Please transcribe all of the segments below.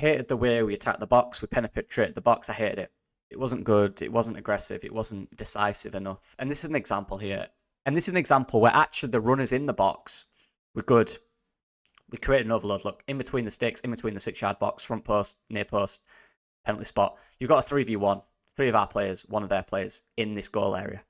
hated the way we attacked the box. We penetrated the box. I hated it. It wasn't good. It wasn't aggressive. It wasn't decisive enough. And this is an example here. And this is an example where actually the runners in the box were good. We created an overload. Look, in between the sticks, in between the 6-yard box, front post, near post, penalty spot. You've got a 3v1. 3 of our players, 1 of their players in this goal area.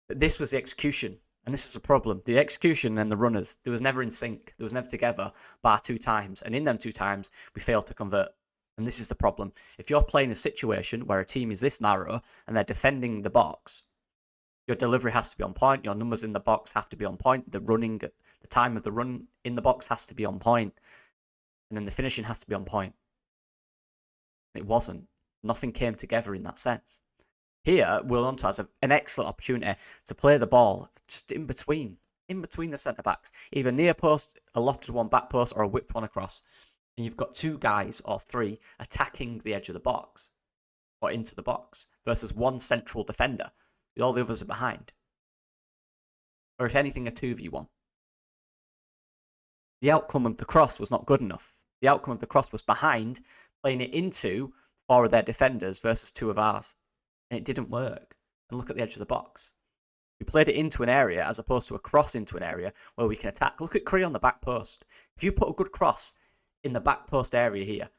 But this was the execution. And this is a problem. The execution and the runners, they was never in sync. They was never together, bar 2 times. And in them 2 times, we failed to convert. And this is the problem. If you're playing a situation where a team is this narrow and they're defending the box, your delivery has to be on point. Your numbers in the box have to be on point. The time of the run in the box has to be on point. And then the finishing has to be on point. It wasn't. Nothing came together in that sense. Here, Will Hunter has an excellent opportunity to play the ball just in between the centre-backs. Either near post, a lofted one back post, or a whipped one across. And you've got 2 guys or 3 attacking the edge of the box or into the box versus 1 central defender. All the others are behind. Or if anything, a 2v1. The outcome of the cross was not good enough. The outcome of the cross was behind, playing it into 4 of their defenders versus 2 of ours. And it didn't work. And look at the edge of the box. We played it into an area as opposed to a cross into an area where we can attack. Look at Cree on the back post. If you put a good cross in the back post area here,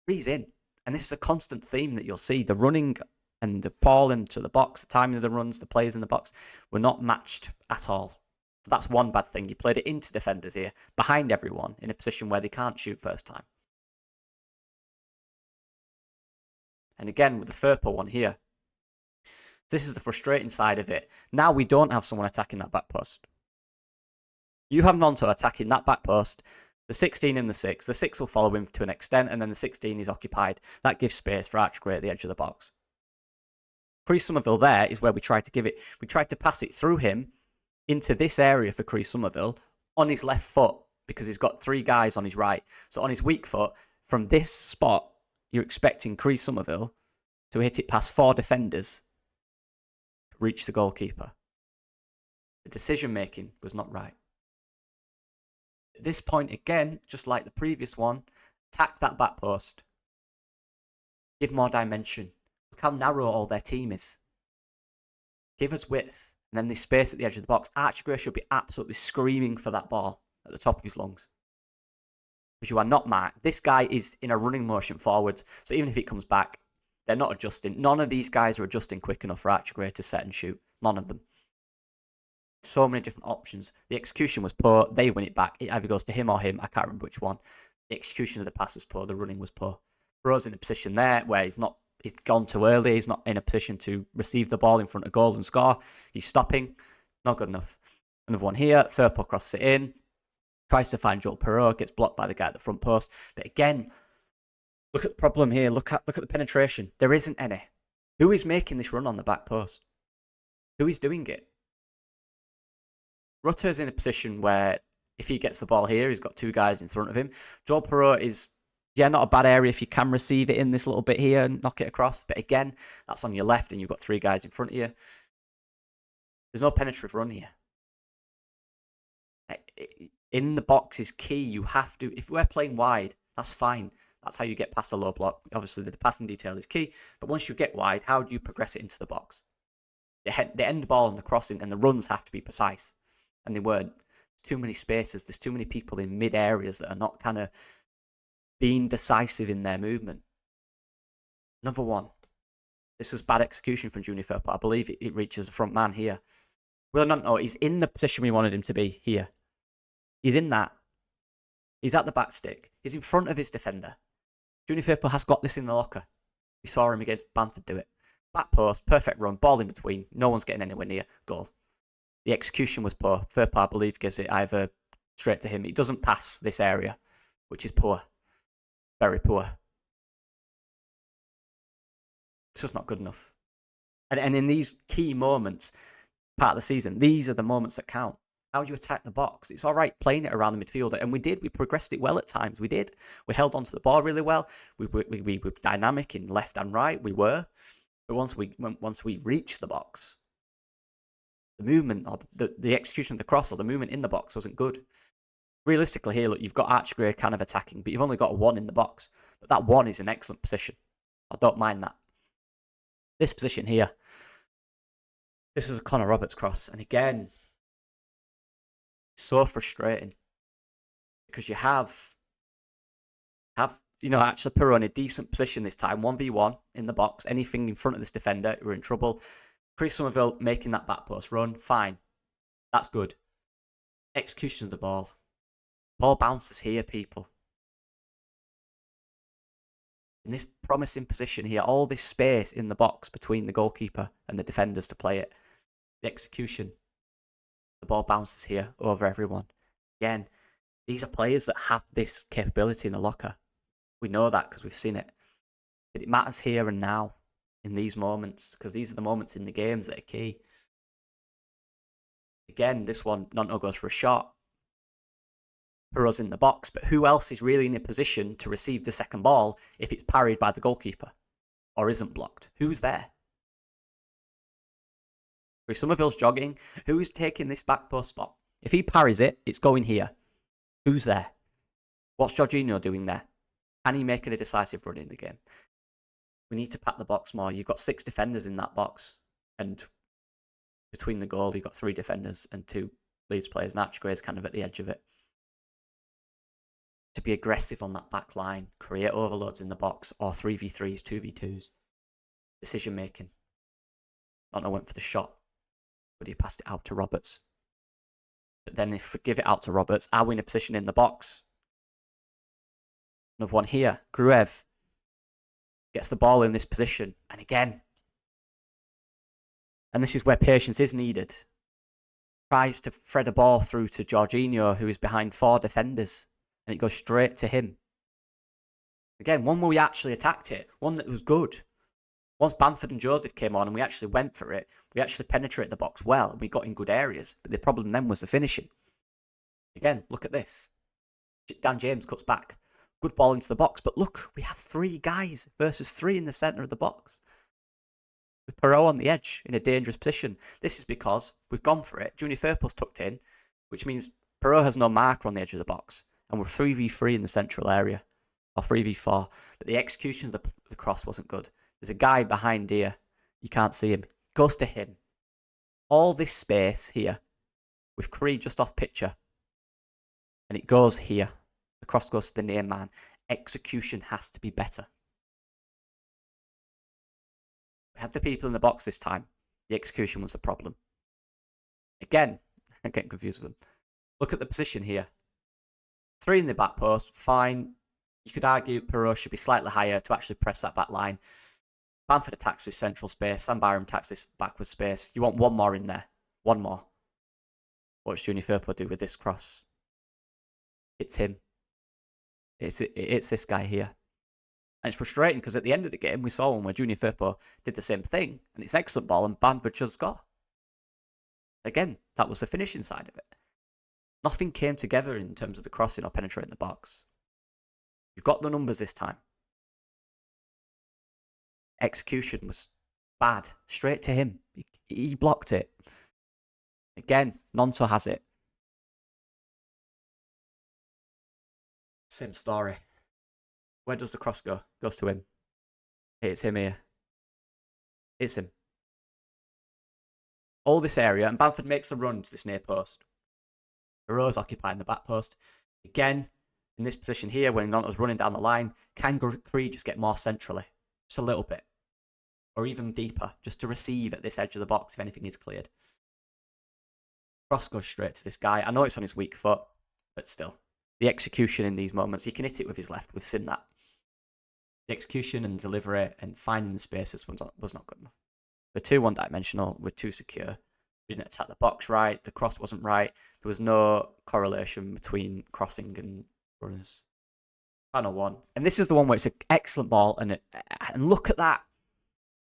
Cree's in. And this is a constant theme that you'll see. The running and the ball into the box, the timing of the runs, the players in the box were not matched at all. So that's one bad thing. You played it into defenders here, behind everyone, in a position where they can't shoot first time. And again, with the Furpo one here, this is the frustrating side of it. Now we don't have someone attacking that back post. You have Nonto attacking that back post, the 16 and the 6. The 6 will follow him to an extent, and then the 16 is occupied. That gives space for Archgray at the edge of the box. Cree Somerville there is where we tried to give it. We tried to pass it through him into this area for Cree Somerville on his left foot because he's got 3 guys on his right. So on his weak foot, from this spot, you're expecting Cree Somerville to hit it past 4 defenders to reach the goalkeeper. The decision-making was not right. At this point, again, just like the previous one, attack that back post. Give more dimension. Look how narrow all their team is. Give us width. And then this space at the edge of the box. Archgray should be absolutely screaming for that ball at the top of his lungs. Because you are not marked. This guy is in a running motion forwards. So even if it comes back, they're not adjusting. None of these guys are adjusting quick enough for Archgray to set and shoot. None of them. So many different options. The execution was poor. They win it back. It either goes to him or him. I can't remember which one. The execution of the pass was poor. The running was poor. Bro's in a position there where he's gone too early. He's not in a position to receive the ball in front of goal and score. He's stopping. Not good enough. Another one here. Furpo crosses it in. Tries to find Joel Perrault. Gets blocked by the guy at the front post. But again, look at the problem here. Look at the penetration. There isn't any. Who is making this run on the back post? Who is doing it? Rutter's in a position where if he gets the ball here, he's got 2 guys in front of him. Joel Perrault is, not a bad area if you can receive it in this little bit here and knock it across. But again, that's on your left and you've got 3 guys in front of you. There's no penetrative run here. In the box is key. You have to, if we're playing wide, that's fine. That's how you get past a low block. Obviously, the passing detail is key. But once you get wide, how do you progress it into the box? The end ball and the crossing and the runs have to be precise. And they weren't. There's too many spaces. There's too many people in mid areas that are not kind of being decisive in their movement. Another one. This was bad execution from Junior Furpo. I believe it reaches the front man here. Well, no, he's in the position we wanted him to be here. He's in that. He's at the back stick. He's in front of his defender. Junior Furpo has got this in the locker. We saw him against Bamford do it. Back post, perfect run, ball in between. No one's getting anywhere near. Goal. The execution was poor. Furpo, I believe, gives it either straight to him. It doesn't pass this area, which is poor. Very poor. It's just not good enough. And in these key moments, part of the season, these are the moments that count. How do you attack the box? It's all right playing it around the midfielder, and we did. We progressed it well at times. We did. We held onto the ball really well. We were dynamic in left and right. We were. But once we reached the box, the movement or the execution of the cross or the movement in the box wasn't good. Realistically here, look, you've got Archigray kind of attacking, but you've only got a 1 in the box. But that 1 is an excellent position. I don't mind that. This position here, this is a Connor Roberts cross. And again, it's so frustrating. Because you have actually Perot in a decent position this time. 1v1 in the box. Anything in front of this defender, we're in trouble. Chris Somerville making that back post run. Fine. That's good. Execution of the ball. Ball bounces here, people. In this promising position here, all this space in the box between the goalkeeper and the defenders to play it. The execution. The ball bounces here over everyone. Again, these are players that have this capability in the locker. We know that because we've seen it. But it matters here and now in these moments because these are the moments in the games that are key. Again, this one, Nonto goes for a shot. Perot's in the box, but who else is really in a position to receive the second ball if it's parried by the goalkeeper or isn't blocked? Who's there? If Somerville's jogging, who's taking this back post spot? If he parries it, it's going here. Who's there? What's Jorginho doing there? Can he make a decisive run in the game? We need to pack the box more. You've got 6 defenders in that box. And between the goal, you've got 3 defenders and 2 Leeds players. And Archigray is kind of at the edge of it. To be aggressive on that back line, create overloads in the box, or 3v3s, 2v2s. Decision making. Nonto went for the shot, but he passed it out to Roberts. But then if we give it out to Roberts, are we in a position in the box? Another one here. Gruev gets the ball in this position. And again, and this is where patience is needed. Tries to thread a ball through to Jorginho, who is behind 4 defenders. And it goes straight to him. Again, one where we actually attacked it. One that was good. Once Bamford and Joseph came on and we actually went for it, we actually penetrated the box well and we got in good areas. But the problem then was the finishing. Again, look at this. Dan James cuts back. Good ball into the box. But look, we have 3 guys versus 3 in the centre of the box. With Perot on the edge in a dangerous position. This is because we've gone for it. Junior Firpo's tucked in, which means Perot has no marker on the edge of the box. And we're 3v3 in the central area. Or 3v4. But the execution of the cross wasn't good. There's a guy behind here. You can't see him. Goes to him. All this space here. With Cree just off picture. And it goes here. The cross goes to the near man. Execution has to be better. We had the people in the box this time. The execution was the problem. Again, I'm getting confused with them. Look at the position here. 3 in the back post, fine. You could argue Perot should be slightly higher to actually press that back line. Bamford attacks this central space. Sam Byram attacks this backward space. You want 1 more in there. 1 more. What does Junior Firpo do with this cross? It's him. It's this guy here. And it's frustrating because at the end of the game, we saw one where Junior Firpo did the same thing. And it's an excellent ball and Bamford should score. Again, that was the finishing side of it. Nothing came together in terms of the crossing or penetrating the box. You've got the numbers this time. Execution was bad. Straight to him. He blocked it. Again, Nonto has it. Same story. Where does the cross go? Goes to him. Hey, it's him here. It's him. All this area, and Bamford makes a run to this near post. Perot's occupying the back post. Again, in this position here, when Nonto's running down the line, can Cree just get more centrally? Just a little bit. Or even deeper, just to receive at this edge of the box if anything is cleared. Cross goes straight to this guy. I know it's on his weak foot, but still. The execution in these moments, he can hit it with his left. We've seen that. The execution and delivery and finding the spaces was not good enough. We're too one-dimensional. We're too secure. We didn't attack the box right. The cross wasn't right. There was no correlation between crossing and runners. Final one. And this is the one where it's an excellent ball. And look at that.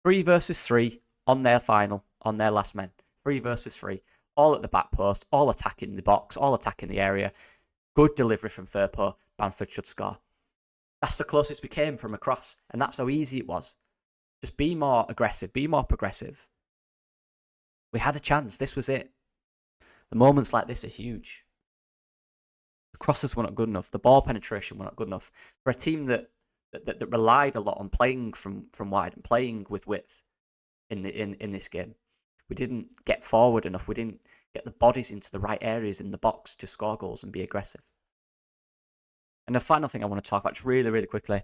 3 versus 3 on their final, on their last men. 3 versus 3. All at the back post. All attacking the box. All attacking the area. Good delivery from Firpo. Bamford should score. That's the closest we came from a cross. And that's how easy it was. Just be more aggressive. Be more progressive. We had a chance. This was it. The moments like this are huge. The crosses were not good enough. The ball penetration were not good enough for a team that relied a lot on playing from wide and playing with width in this game. We didn't get forward enough. We didn't get the bodies into the right areas in the box to score goals and be aggressive. And the final thing I want to talk about just really, really quickly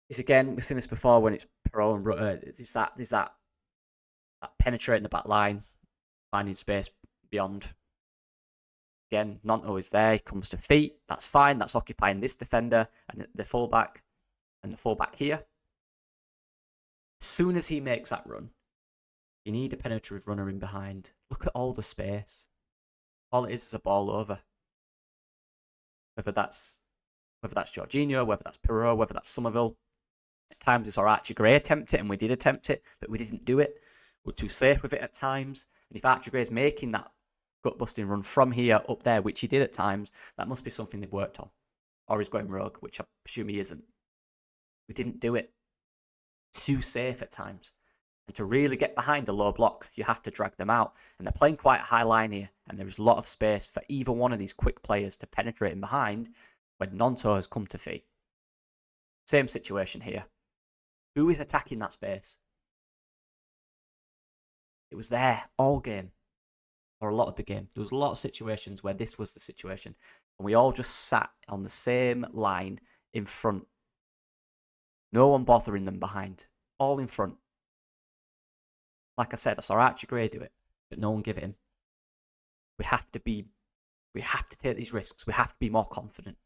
is, again, we've seen this before when it's Perot and Rutter. There's that penetrating the back line, finding space beyond. Again, Nonto is there. He comes to feet. That's fine. That's occupying this defender and the fullback and the fullback here. As soon as he makes that run, you need a penetrative runner in behind. Look at all the space. All it is a ball over. Whether that's Jorginho, whether that's Perot, whether that's Somerville. At times it's our Archie Gray attempt it, and we did attempt it, but we didn't do it. We're too safe with it at times. And if Archie Gray's making that gut-busting run from here up there, which he did at times, that must be something they've worked on. Or he's going rogue, which I presume he isn't. We didn't do it. Too safe at times. And to really get behind the low block, you have to drag them out. And they're playing quite a high line here, and there is a lot of space for either one of these quick players to penetrate in behind when Nonto has come to feet. Same situation here. Who is attacking that space? It was there all game, or a lot of the game. There was a lot of situations where this was the situation, and we all just sat on the same line in front. No one bothering them behind. All in front. Like I said, I saw Archie Gray do it, but no one give it him. We have to take these risks. We have to be more confident.